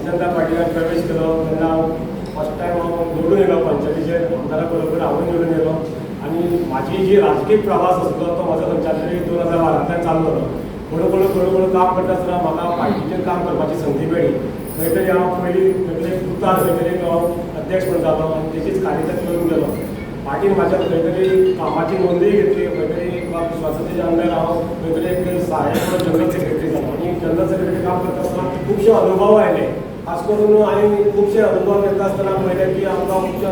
भारतीय जनता पार्टीला प्रवेश केलो तेन्ना फर्स्ट टायम हांव निवडून येयलो पंचायतीचेर आमदारा बरोबर हांवूय निवडून येयलो आनी म्हाजी जी राजकीय प्रवास आसलो तो म्हाजो खंयच्या तरी 2012 चालू जालो. हळू काम करता आसतना म्हाका पार्टीचेर काम करपाची संदी मेळ्ळी. खंय तरी हांव पयलीं खंय उतार खंय तरी हांव अध्यक्ष म्हणून जालो आनी तेजीच कार्यकर्तो करून गेलो. पार्टीन म्हाज्या खंय तरी कामाची नोंदूय घेतली. खंय तरी विश्वासाचे अंडर हांव खंय तरी एक सहाय्यक म्हणून जनरल सेक्रेटरी जालो आनी जनरल सेक्रेटरी काम करता आसतना खुबशे अनुभव आयले. खास करून हांवें खुबशे अनुभव घेता आसतना पळयलें की आमकां खुबशे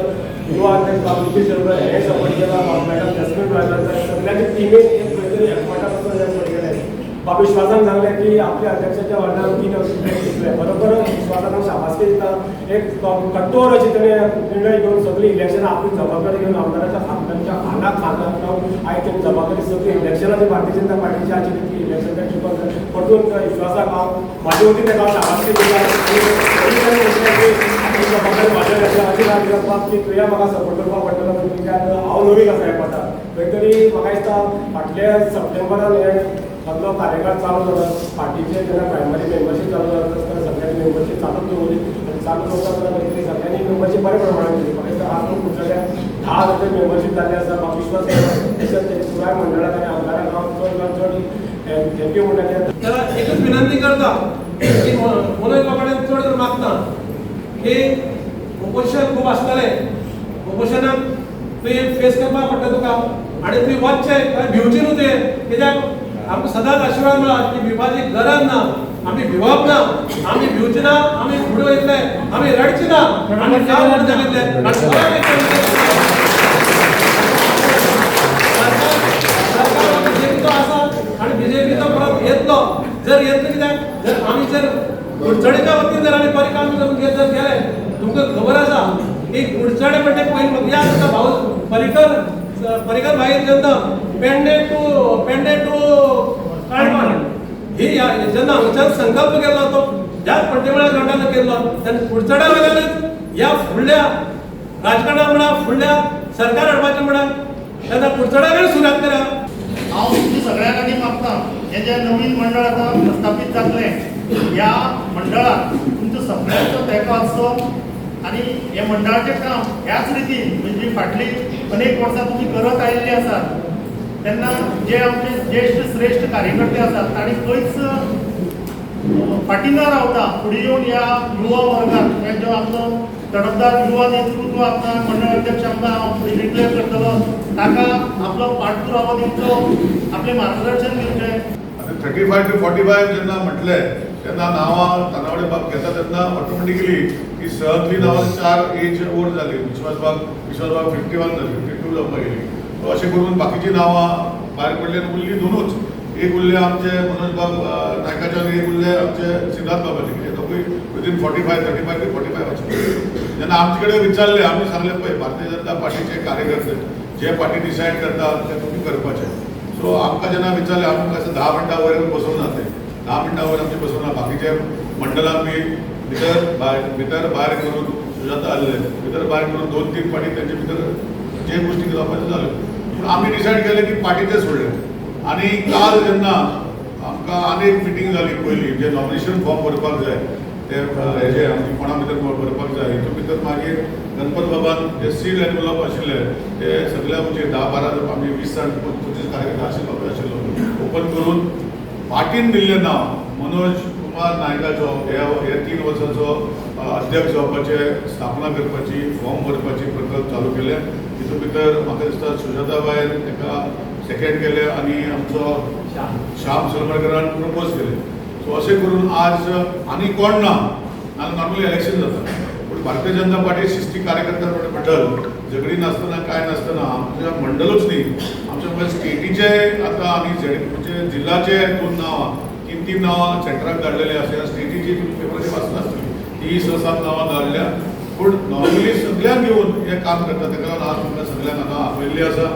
युवा बाबूजी चंद्र हे सपोर्ट केला. मॅडम जॅस्मीन राजांचा सगळ्यांनी टिमीन एक खंय तरी एकवटान वचून हे पळयलें. बाबा विश्वासान सांगलें की आपल्या अध्यक्षाच्या वांगडा 3 वर्स जितले बरोबर विश्वासान हांव शाबासकी दिता. एक कठोर अशी ताणें निर्णय घेवन सगळी इलेक्शनां आपली जबाबदारी घेवन आमदाराच्या खात्यांच्या खांदाक खांदाक लावन आयज तेणी जबाबदारी सगळी इलेक्शनाची भारतीय जनता पार्टीची आशिल्ली ती इलेक्शनाच्या चुकून परतून विश्वासाक हांव म्हाजे वतीन ताका हांव शाबासकी दिता. जबाबदारी म्हाज्या अशी राग करपाक की तुवें म्हाका सपोर्ट करपाक पडटलो कित्याक हांव नवीन आसा ह्या पदार. खंय तरी म्हाका दिसता फाटल्या सप्टेंबरान हे सगळो कार्यकाळ चालू जालो. पार्टीचे जेन्ना प्रायमरी मेंबरशीप चालू जाता आसतना सगळ्यांनी मेंबरशीप चालूच दवरली. चालू दवरता आसतना खंय सगळ्यांनी मेंबरशीप बरे प्रमाणान केली. म्हाका दिसता आज खुबशे 10,000 मेंबरशीप जाल्ली आसा. म्हाका विश्वास तशेंच पुराय मंडळाक आनी आमदाराक हांव चड थँक्यू म्हणटा. त्याला एकच विनंती करता की मनोज बाबांनी चड करून मागता की उपोशण खूब आसतलें. उपोशणाक तुवें फेस करपाक पडटा तुका आनी तुवें वचचें भिवची न्हू तुवें. कित्याक आमकां सदांच आशिर्वाद मेळ्ळा की भिवपाची गरज ना. आमी भिवप ना, आमी भिवची ना, आमी फुडें वयतले, आमी रडची ना, आमी काम म्हणून जगतले. सरकार बीजेपीचो आसा आनी बीजेपीचो परत येतलो. जर येतलो कित्याक जर आमी जर कुडचडेच्या वतीन जर आमी बरें काम करून जर गेले तुमकां खबर आसा की कुडचडे म्हणजे पयलीं याद आसा भाऊ परिकर भाई जेन्ना पेंडे टू काळपण ही जेन्ना हांगच्यान संकल्प केल्लो तो ह्याच पट्टेमळ्या ग्राउंडार केल्लो तेन्ना कुडचड्या वयल्यानच ह्या फुडल्या राजकारणां म्हणा फुडल्या सरकार हाडपाचें म्हणा तेन्ना कुडचड्याकय सुरवात करा. हांव तुमच्या सगळ्यां खातीर मागता हे जे नवीन मंडळ आतां प्रस्थापीत जातलें ह्या मंडळाक तुमचो सगळ्यांचो तेंको आसचो आनी हे मंडळाचें काम ह्याच रितीन म्हणजे फाटली अनेक वर्सां तुमी करत आयिल्ली आसात. तेन्ना जे आमचे ज्येश्ठ श्रेश्ठ कार्यकर्ते आसात तांणी खंयच फाटीं न रावता फुडें येवन ह्या युवा वर्गाक हे जो आमचो तडफदार युवा नेतृत्व आमकां मंडळ अध्यक्ष आमकां हांव फुडें डिक्लेअर करतलो ताका आपलो पाठपुरावो दिवचो आपलें मार्गदर्शन दिवचें. 35 to 45 जेन्ना म्हटलें तेन्ना नांवां तानावडे बाब घेता तेन्ना ऑटोमॅटिकली ही सहजली नांवां 4 एज ओर जाली. विश्वास बाब 51 जाली 52 जावपाक गेली. सो अशें करून बाकीचीं नांवां भायर पडली आनी उरलीं दोनूच. एक उरले आमचे मनोज बाब नायकाचे आनी एक उरले आमचे सिद्धार्थ बाबाचे कितें दोगूय विदीन 35 to 45 अशें. जेन्ना आमचे कडेन विचारलें आमी सांगलें पळय भारतीय जनता पार्टीचे कार्यकर्ते जे पार्टी डिसायड करता ते तुमी करपाचें. सो आमकां जेन्ना विचारलें आमकां अशें 10 मिनटां वयर बसोवना ते 10 मिनटां वयर आमचे बसोवना. बाकीचे मंडळान बी भितर भायर करून सुजाता आहले भितर भायर करून 2-3 फावटी तेंचे भितर जे गोश्टी जावपाच्यो जाल्यो. पूण आमी डिसायड केलें की पार्टीचें सोडलें. आनी काल जेन्ना आमकां आनी एक मिटींग जाली पयलीं जे नॉमिनेशन फॉर्म भरपाक जाय ते हेजे आमची कोणा भितर भरपाक जाय हितून भितर मागीर गणपत बाबान जे सीड एनवलप आशिल्ले ते सगळ्या म्हणजे 10-12 आमी 20-25 कार्यकर्ते आशिल्लो ओपन करून पार्टीन दिल्लें नांव मनोज कुमार नायकाचो हे 3 वर्साचो अध्यक्ष जावपाचे स्थापना करपाची फॉर्म भरपाची प्रकल्प चालू केले. हितून भितर म्हाका दिसता सुजाता बायन ताका सेकेंड केले आनी आमचो श्याम सरमळकरान प्रपोज केले. सो अशें करून आज आनी कोण ना नाल्यार नॉर्मली इलेक्शन जाता पूण भारतीय जनता पार्टी 60 कार्यकर्त्यां मंडळ झगडी नासतना काय नासतना आमच्या मंडळूच न्ही आमच्या स्टेटीचे आतां आनी म्हणजे जिल्ल्याचे 2 नांवां 3 नांवां सेंटराक धाडलेले आसा. स्टेटीची तुमी पेपराचेर वाचना आसतली 30-7 नांवां धाडल्या. पूण नॉर्मली सगळ्यांक घेवन हें काम करता ताका लागून आज तुमकां सगळ्यांक हांगा आपयल्ली आसा.